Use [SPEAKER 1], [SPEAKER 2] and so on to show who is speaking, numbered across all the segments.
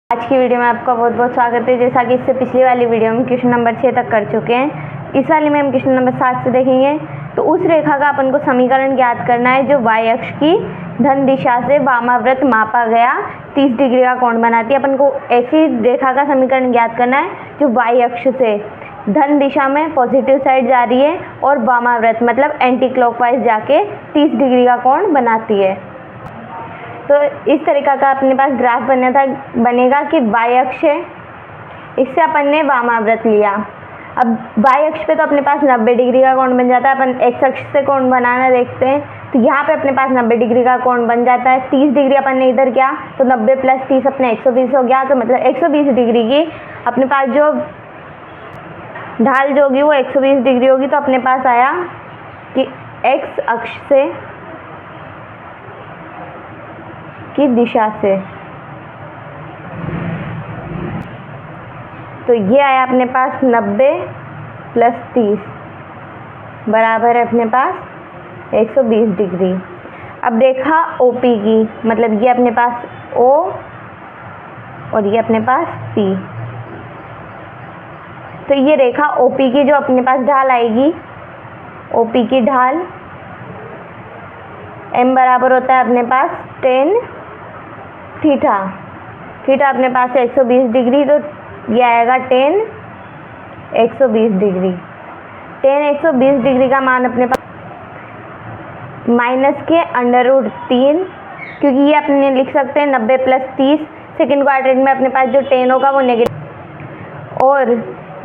[SPEAKER 1] आज की वीडियो में आपका बहुत बहुत स्वागत है। जैसा कि इससे पिछली वाली वीडियो में क्वेश्चन नंबर 6 तक कर चुके हैं, इस वाली में हम क्वेश्चन नंबर 7 से देखेंगे। तो उस रेखा का अपन को समीकरण ज्ञात करना है जो y अक्ष की धन दिशा से वामाव्रत मापा गया 30 डिग्री का कोण बनाती है। अपन को ऐसी रेखा का समीकरण ज्ञात करना है जो y अक्ष से धन दिशा में पॉजिटिव साइड जा रही है और वामाव्रत मतलब एंटी क्लॉकवाइज जाके 30 डिग्री का कोण बनाती है। तो इस तरीका का अपने पास ग्राफ बनेगा कि y अक्ष है, इससे अपन ने वामाव्रत लिया। अब y अक्ष पे तो अपने पास 90 डिग्री का कोण बन जाता है। अपन x अक्ष से कोण बनाना देखते हैं, तो यहाँ पे अपने पास 90 डिग्री का कोण बन जाता है। 30 डिग्री अपन ने इधर किया तो 90 प्लस 30 अपने 120 हो गया। तो मतलब 120 डिग्री की अपने पास जो ढाल जो होगी वो 120 डिग्री होगी। तो अपने पास आया कि x अक्ष से की दिशा से, तो ये आया अपने पास 90 प्लस 30 बराबर है अपने पास 120 डिग्री। अब रेखा OP की, मतलब ये अपने पास O और ये अपने पास P। तो ये रेखा OP की जो अपने पास ढाल आएगी, OP की ढाल m बराबर होता है अपने पास tan थीटा। थीटा अपने पास है 120 डिग्री, तो ये आएगा tan 120 डिग्री। tan 120 डिग्री का मान अपने पास माइनस के √3, क्योंकि ये अपने लिख सकते हैं 90 प्लस 30। सेकेंड क्वाड्रेंट में अपने पास जो tan होगा वो नेगेटिव, और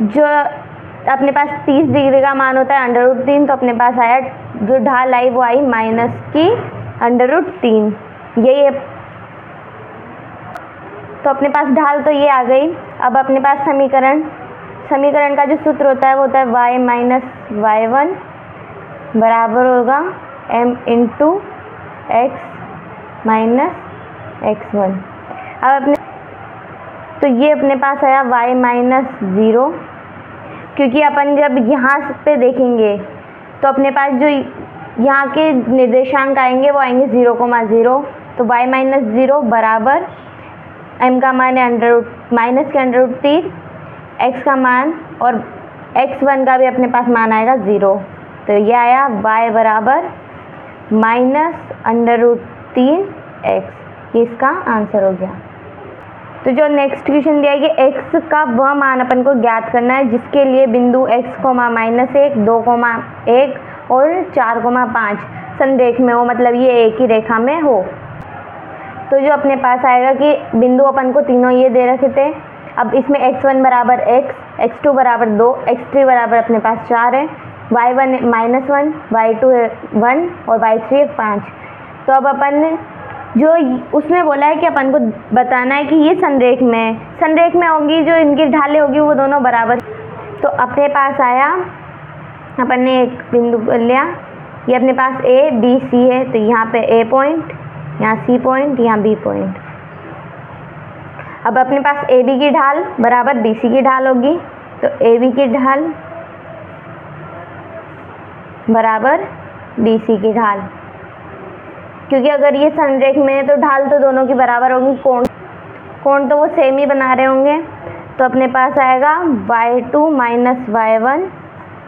[SPEAKER 1] जो अपने पास 30 डिग्री का मान होता है √3। तो अपने पास आया जो ढाल आई वो आई माइनस की √3। यही है, तो अपने पास ढाल तो ये आ गई। अब अपने पास समीकरण का जो सूत्र होता है वो होता है y माइनस y1 बराबर होगा m into x minus x1। अब अपने तो ये अपने पास आया y माइनस 0, क्योंकि अपन जब यहाँ पे देखेंगे तो अपने पास जो यहाँ के निर्देशांक आएंगे वो आएंगे 0,0। तो y माइनस 0 बराबर m का मान है माइनस के √3, x का मान और x1 का भी अपने पास मान आएगा 0। तो ये आया y बराबर माइनस √3x, ये इसका आंसर हो गया। तो जो नेक्स्ट क्वेश्चन दिया है कि x का वह मान अपन को ज्ञात करना है जिसके लिए बिंदु x, -1, 2,1 और 4,5 संरेख में हो, मतलब ये एक ही रेखा में हो। तो जो अपने पास आएगा कि बिंदु अपन को तीनों ये दे रखे थे। अब इसमें x1 बराबर x, x2 बराबर 2, x3 बराबर अपने पास 4 है, y1 -1, y2 है 1 और y3 है 5। तो अब अपन जो उसने बोला है कि अपन को बताना है कि ये संरेख में होगी, जो इनकी ढालें होगी वो दोनों बराबर। तो अपने पास आया, अपन ने एक बिंदु लिया, ये अपने पास A B C है, तो यहाँ पे A पॉइंट, यहाँ C पॉइंट, यहाँ B पॉइंट। अब अपने पास AB की ढाल बराबर BC की ढाल होगी, तो AB की ढाल बराबर BC की ढाल, क्योंकि अगर ये संरेख में है तो ढाल तो दोनों की बराबर होगी, कोण तो वो सेम ही बना रहे होंगे। तो अपने पास आएगा y2 माइनस y1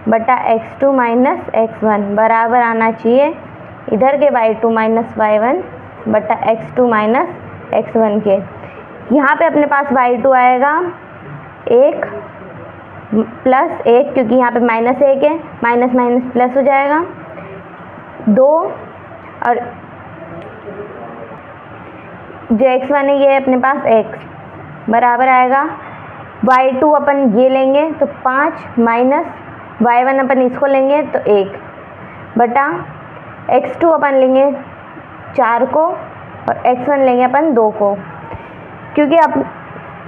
[SPEAKER 1] बटा x2 माइनस x1 बराबर आना चाहिए इधर के y2 माइनस y1 बटा x2 माइनस x1 के। यहाँ पे अपने पास y2 आएगा 1 प्लस 1, क्योंकि यहाँ पे -1 है, माइनस माइनस प्लस हो जाएगा 2, और जो x1 है ये अपने पास x बराबर आएगा y2 अपन ये लेंगे तो 5 माइनस y1 अपन इसको लेंगे तो 1 बटा x2 अपन लेंगे 4 को और x1 लेंगे अपन 2 को, क्योंकि अब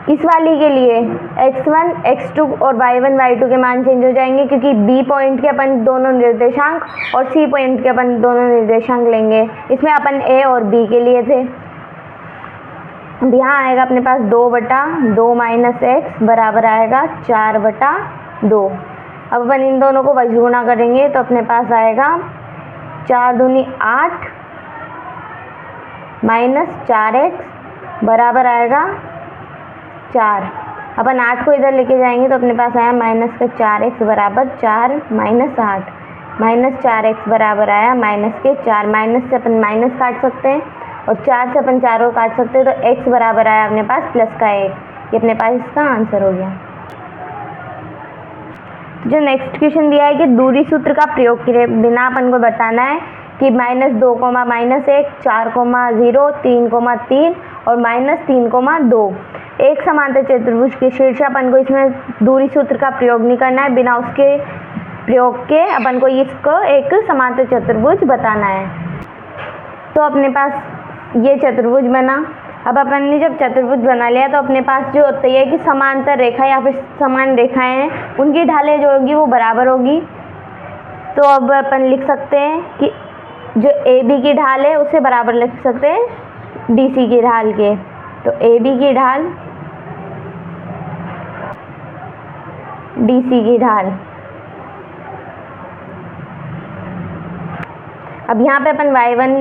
[SPEAKER 1] इस वाली के लिए x1, x2 और y1, y2 के मान चेंज हो जाएंगे, क्योंकि B पॉइंट के अपन दोनों निर्देशांक और C पॉइंट के अपन दोनों निर्देशांक लेंगे। इसमें अपन A और B के लिए थे। अब यहाँ आएगा अपने पास 2 बटा 2 माइनस x बराबर आएगा 4 बटा 2। अब अपन इन दोनों को वज्रगुणा करेंगे तो अपने पास आएगा 4 दूनी 8 माइनस 4x बराबर आएगा 4। अपन 8 को इधर लेके जाएंगे तो अपने पास आया -4x बराबर 4 - 8। -4x बराबर आया -4। माइनस से अपन माइनस काट सकते हैं और 4 से अपन 4 को काट सकते हैं, तो x बराबर आया अपने पास +1। ये अपने पास इसका आंसर हो गया। जो नेक्स्ट क्वेश्चन दिया है कि दूरी सूत्र का प्रयोग किए बिना अपन को बताना है कि -2, -1, 4, 0, 3, 3 और -3, 2 एक समांतर चतुर्भुज के शीर्ष अपन को इसमें दूरी सूत्र का प्रयोग नहीं करना है, बिना उसके प्रयोग के अपन को इसको एक समांतर चतुर्भुज बताना है। तो अपने पास ये चतुर्भुज बना। अब अपन ने जब चतुर्भुज बना लिया तो अपने पास जो होता है कि समांतर रेखा या फिर समान रेखाएं हैं, उनकी ढालें जो होगी वो बराबर होगी। तो अब अपन लिख सकते हैं कि जो AB की ढाल है उसे बराबर लिख सकते हैं DC की ढाल के। तो AB की ढाल DC की ढाल। अब यहाँ पे अपन y1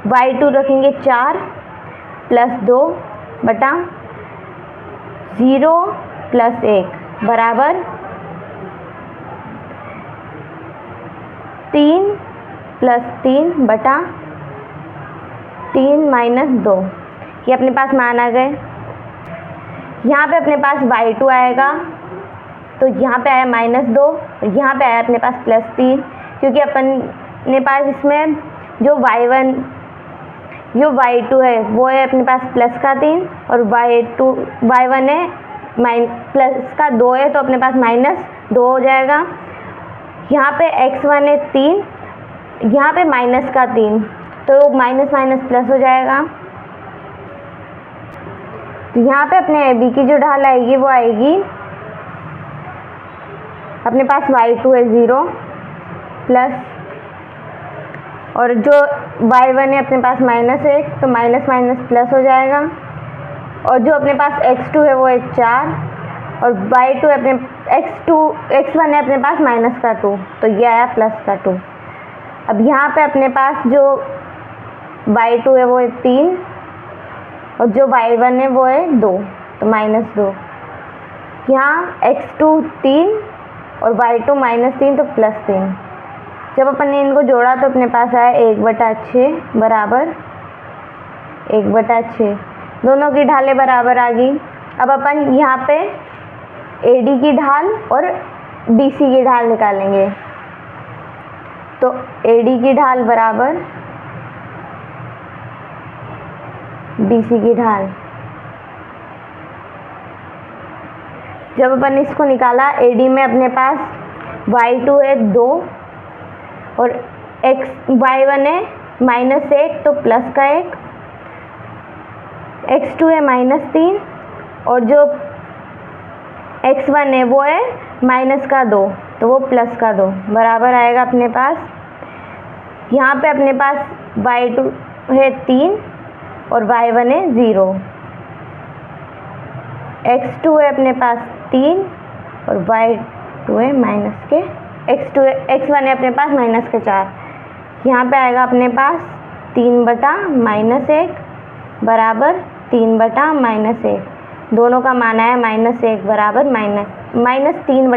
[SPEAKER 1] y2 रखेंगे 4 + 2 बटा 0 + 1 बराबर 3 + 3 बटा 3 - 2। ये अपने पास मान आ गए। यहाँ पे अपने पास y2 आएगा, तो यहाँ पे आया -2 और यहाँ पे आया अपने पास +3, क्योंकि अपन ने पास इसमें जो y2 है वो है अपने पास +3 और y1 है +2 है, तो अपने पास -2 हो जाएगा। यहाँ पे x1 है 3, यहाँ पे -3, तो माइनस प्लस हो जाएगा। तो यहाँ पे अपने AB की जो ढाल आएगी वो आएगी अपने पास y2 है 0 प्लस, और जो y1 है अपने पास -1, तो माइनस प्लस हो जाएगा। और जो अपने पास x2 है वो है 4 और y2 है x1 है अपने पास -2, तो ये आया +2। अब यहाँ पे अपने पास जो y2 है वो है 3 और जो y1 है वो है 2, तो -2। यहाँ x2 3 और y2 -3, तो +3। जब अपन ने इनको जोड़ा तो अपने पास आया 1/6 बराबर 1/6। दोनों की ढालें बराबर आ गई। अब अपन यहाँ पे AD की ढाल और BC की ढाल निकालेंगे। तो AD की ढाल बराबर BC की ढाल। जब अपन इसको निकाला, AD में अपने पास y2 है 2 और y1 है -1, तो +1, x2 है -3 और जो x1 है वो है -2, तो वो +2 बराबर आएगा अपने पास। यहाँ पे अपने पास y2 है 3 और y1 है 0, x2 है अपने पास 3 और y2 है x1 है अपने पास -4। यहाँ पे आएगा अपने पास 3/-1 बराबर 3/-1। दोनों का मान आया -1 बराबर -3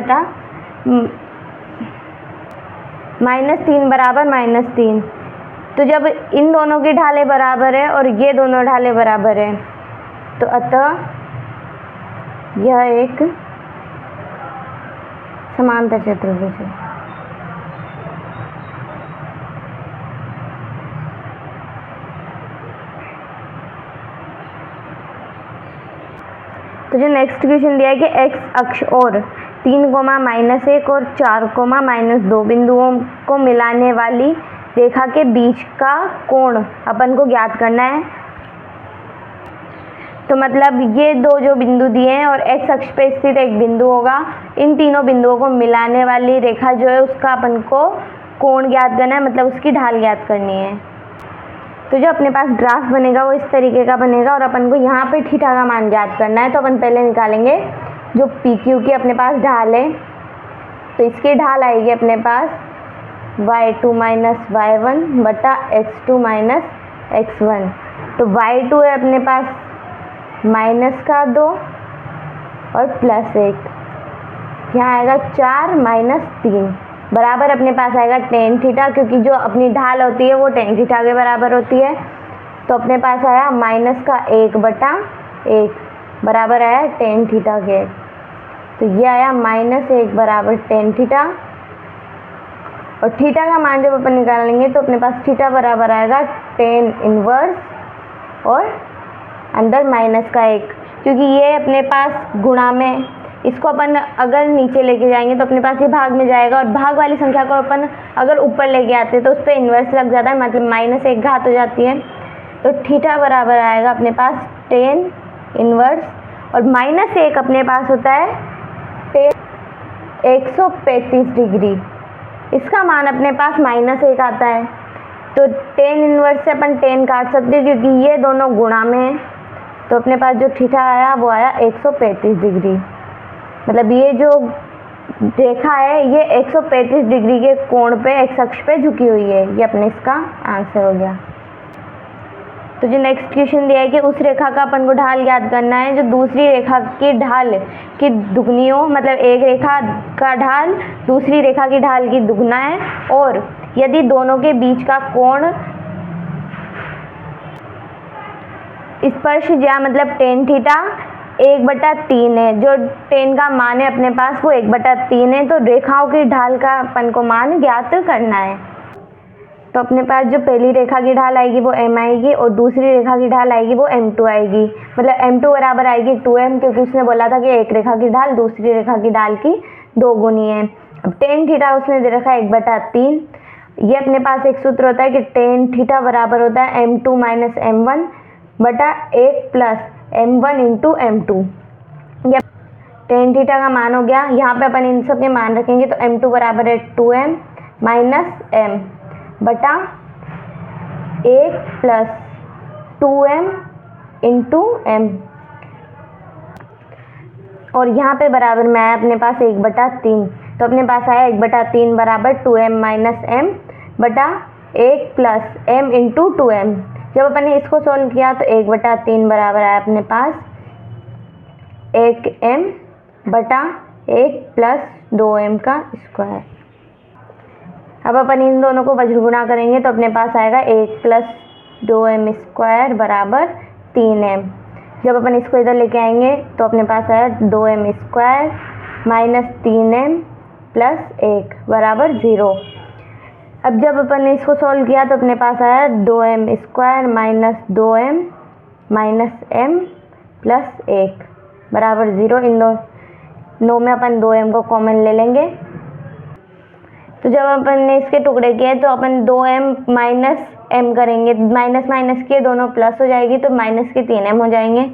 [SPEAKER 1] बराबर -3। तो जब इन दोनों की ढालें बराबर है और ये दोनों ढालें बराबर है, तो अतः यह एक समांतर चतुर्भुज है। तो जो नेक्स्ट क्वेश्चन दिया है कि x अक्ष और 3, -1 और 4, -2 बिंदुओं को मिलाने वाली रेखा के बीच का कोण अपन को ज्ञात करना है। तो मतलब ये दो जो बिंदु दिए हैं और x अक्ष पे स्थित एक बिंदु होगा, इन तीनों बिंदुओं को मिलाने वाली रेखा जो है उसका अपन को कोण ज्ञात करना है, मतलब उसकी ढाल ज्ञात करनी है। तो जो अपने पास ग्राफ बनेगा वो इस तरीके का बनेगा और अपन को यहाँ पे थीटा का मान ज्ञात करना है। तो अपन पहले निकालेंगे जो PQ की अपने पास ढाल है, तो इसकी ढाल आएगी अपने पास y2 - y1 बटा x2 - x1। तो y2 है अपने पास -2 और +1, यहाँ आएगा 4 - 3 बराबर अपने पास आएगा tan थीटा, क्योंकि जो अपनी ढाल होती है वो tan थीटा के बराबर होती है। तो अपने पास आया -1/1 बराबर आया tan थीटा के। तो ये आया -1 बराबर tan थीटा, और थीटा का मान जब अपन निकालेंगे तो अपने पास थीटा बराबर आएगा tan इनवर्स और अंदर -1, क्योंकि ये अपने पास गुणा में, इसको अपन अगर नीचे लेके जाएंगे तो अपने पास ये भाग में जाएगा, और भाग वाली संख्या को अपन अगर ऊपर लेके आते हैं तो उस पर इन्वर्स लग जाता है, मतलब -1 घात हो जाती है। तो थीटा बराबर आएगा अपने पास tan इनवर्स, और -1 अपने पास होता है tan 135 डिग्री, इसका मान अपने पास -1 आता है। तो tan इनवर्स से अपन tan काट सकते हैं, क्योंकि ये दोनों गुणा में है। तो अपने पास जो थीटा आया वो आया 135 डिग्री, मतलब ये जो रेखा है ये 135 डिग्री के कोण पे x अक्ष पे झुकी हुई है। ये अपने इसका आंसर हो गया। तो जो नेक्स्ट क्वेश्चन दिया है कि उस रेखा का अपन को ढाल ज्ञात करना है जो दूसरी रेखा की ढाल की दुगनी हो, मतलब एक रेखा का ढाल दूसरी रेखा की ढाल की दुगना है, और यदि दोनों के बीच का कोण स्पर्श ज्या मतलब tan थीटा 1/3 है, जो tan का मान है अपने पास वो 1/3 है। तो रेखाओं की ढाल का अपन को मान ज्ञात करना है। तो अपने पास जो पहली रेखा की ढाल आएगी वो m आएगी, और दूसरी रेखा की ढाल आएगी वो m2 आएगी, मतलब m2 बराबर आएगी 2m, क्योंकि उसने बोला था कि एक रेखा की ढाल दूसरी रेखा की ढाल की 2 गुनी है। अब tan थीटा उसने दे रखा है 1/3। ये अपने पास एक सूत्र होता है कि tan थीटा बराबर होता है m2 - m1 बटा 1 + m1 × m2। ये tan थीटा का मान हो गया। यहाँ पे अपन इन सब के मान रखेंगे तो m2 बराबर है 2m - m बटा 1 + 2m × m, और यहाँ पे बराबर में आया अपने पास 1/3। तो अपने पास आया 1/3 बराबर 2m - m बटा 1 + m × 2m। जब अपन ने इसको सॉल्व किया तो 1/3 बराबर आया अपने पास 1m बटा 1 + 2m का स्क्वायर। अब अपन इन दोनों को वज्र गुणा करेंगे तो अपने पास आएगा 1 + 2m स्क्वायर बराबर 3m। जब अपन इसको इधर लेके आएंगे तो अपने पास आया 2m स्क्वायर - 3m + 1 बराबर 0। अब जब अपन ने इसको सॉल्व किया तो अपने पास आया 2m स्क्वायर - 2m - m + 1 बराबर 0। इन दोनों में अपन 2m को कॉमन ले लेंगे। तो जब अपन ने इसके टुकड़े किए तो अपन 2m - m करेंगे, माइनस किए दोनों प्लस हो जाएगी, तो माइनस के 3m हो जाएंगे।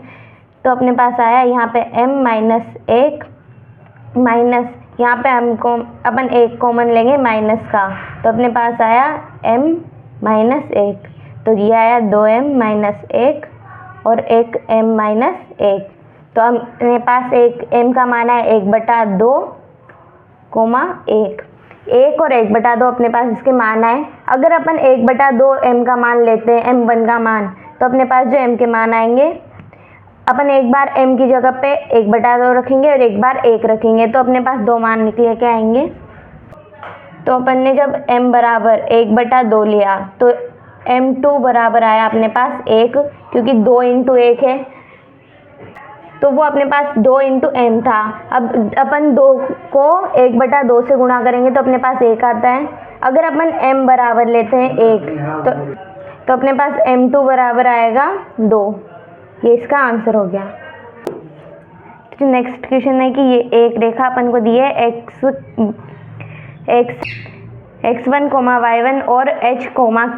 [SPEAKER 1] तो अपने पास आया यहाँ पे m - 1 माइनस, यहाँ पे अपन 1 कॉमन लेंगे माइनस का, तो अपने पास आया m - 1। तो ये आया 2m - 1 और एक m - 1। तो अपने पास एक m का मान है 1/2, 1 और 1/2 अपने पास इसके मान आए। अगर अपन 1/2 m का मान लेते हैं, m1 का मान, तो अपने पास जो m के मान आएंगे, अपन एक बार m की जगह पे 1/2 रखेंगे और एक बार 1 रखेंगे, तो अपने पास 2 मान निकले के आएंगे। तो अपन ने जब m बराबर 1/2 लिया तो m2 बराबर आया अपने पास 1, क्योंकि 2 × 1 है, तो वो अपने पास 2 × m था। अब अपन 2 को 1/2 से गुणा करेंगे तो अपने पास 1 आता है। अगर अपन m बराबर लेते हैं 1 तो अपने पास m2 बराबर आएगा 2। ये इसका आंसर हो गया। तो नेक्स्ट क्वेश्चन है कि ये एक रेखा अपन को दी है x1, y1 और h,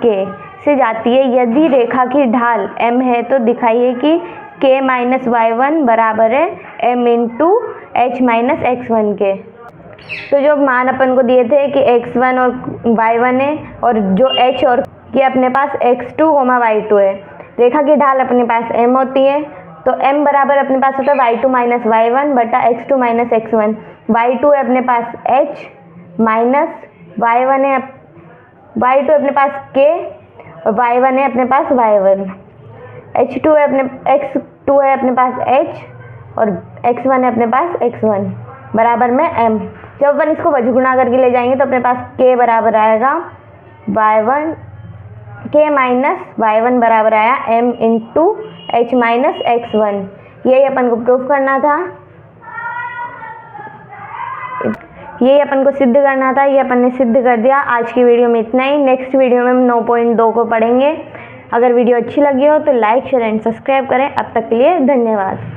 [SPEAKER 1] k से जाती है। यदि रेखा की ढाल m है तो दिखाइए कि k - y1 बराबर है m × h - x1 के। तो जो मान अपन को दिए थे कि x1 और y1 है, और जो h और ये अपने पास x2, y2 है। रेखा की ढाल अपने पास m होती है, तो m बराबर अपने पास होता है y2 - y1 बटा x2 - x1। y2 है अपने पास h माइनस y1 है, y2 अपने पास k और y1 है अपने पास y1। x2 है अपने पास h और x1 है अपने पास, x1 बराबर में m। जब अपन इसको वज्रगुणा करके ले जाएंगे तो अपने पास k बराबर आएगा y1, k माइनस y1 बराबर आया m into h minus x1। यही अपन को प्रूफ करना था, यही अपन को सिद्ध करना था, ये अपन ने सिद्ध कर दिया। आज की वीडियो में इतना ही। नेक्स्ट वीडियो में हम 9.2 को पढ़ेंगे। अगर वीडियो अच्छी लगी हो तो लाइक शेयर एंड सब्सक्राइब करें। अब तक के लिए धन्यवाद।